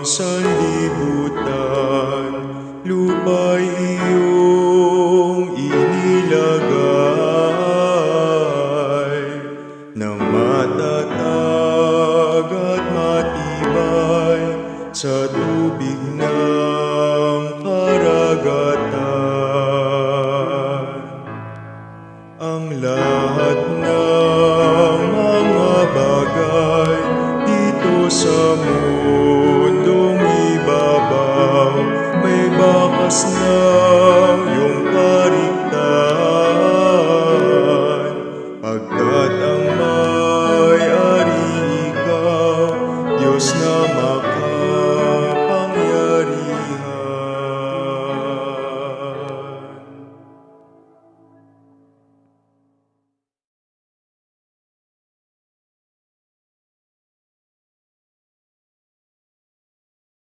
Sanlibutan, lupa'y iyong inilagay na matatag at matibay sa tubig ng karagatan.